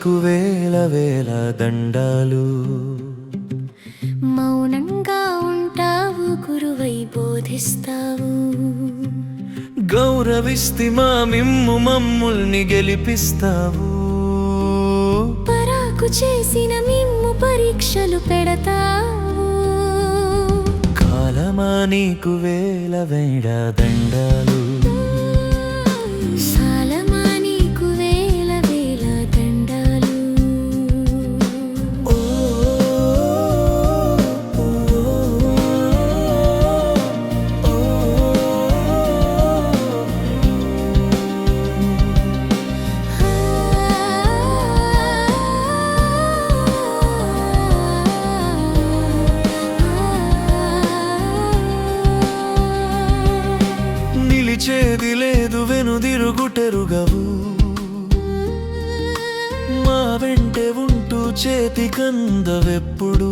నీకు వేల వేల దండాలు. మౌనంగా ఉంటావు, గురువై బోధిస్తావు. గౌరవిస్తి మా మిమ్ము మమ్ముల్ని గెలిపిస్తావు. పరాకు చేసిన మిమ్ము పరీక్షలు పెడతావు. కాలమా నీకు వేల వేల దండాలు. సాలమా నీకు వేల వేల దండాలు. నిలిచేది లేదు వెనుదిరుగుటెరుగవు. మా వెంటే ఉంటూ చేతికందవెప్పుడు.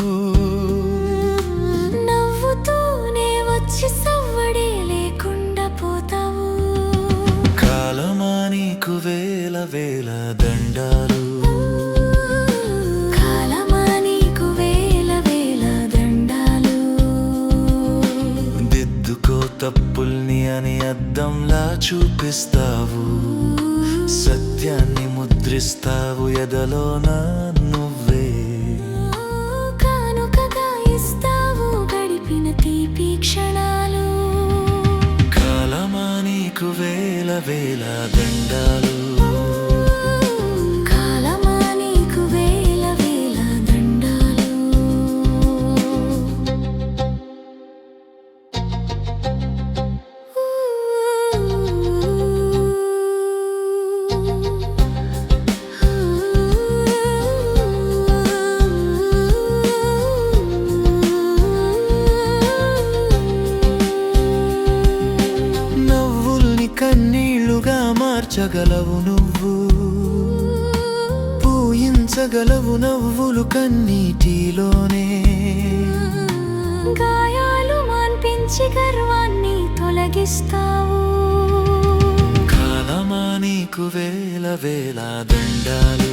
నవ్వుతూనే వచ్చి సవ్వడే లేకుండా పోతావు. కాలమా నీకు వేల వేల దండాలు. కాలమా నీకు వేల వేల దండాలు. దిద్దుకో తప్పుల్ని అని అద్దంలా చూపిస్తావు. సత్యాన్ని ముద్రిస్తావు ఎదలోన నువ్వే. కానుకగా ఇస్తావు గడిపిన తీపి క్షణాలు. కాలమా నీకు వేల వేల దండాలు. కాలమా నీకు వేల వేల దండాలు. నవ్వుల్ని కన్నీళ్లుగా మార్చగలవు నువ్వు. పూయించగలవు నవ్వులు కన్నీటిలోనే. గాయాలు మాన్పించి గర్వాన్ని తొలగిస్తావు. కాలమా నీకు వేల వేల దండాలు.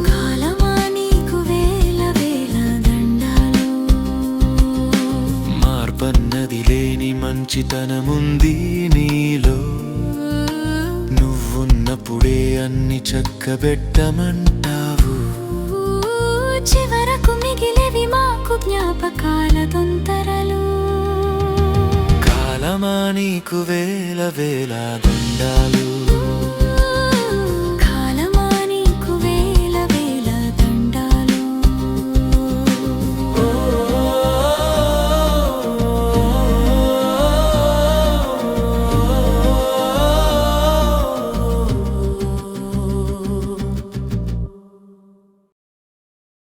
కాలమా నీకు వేల వేల దండాలు. మార్పన్నది లేని మంచితనముంది నీలో. నువ్వున్నప్పుడే అన్ని చక్కబెట్టమంటావు. చివరకు మిగిలేవి మాకు జ్ఞాపకాల తొంతరలు. కాలమా నీకు వేల వేల దండాలు.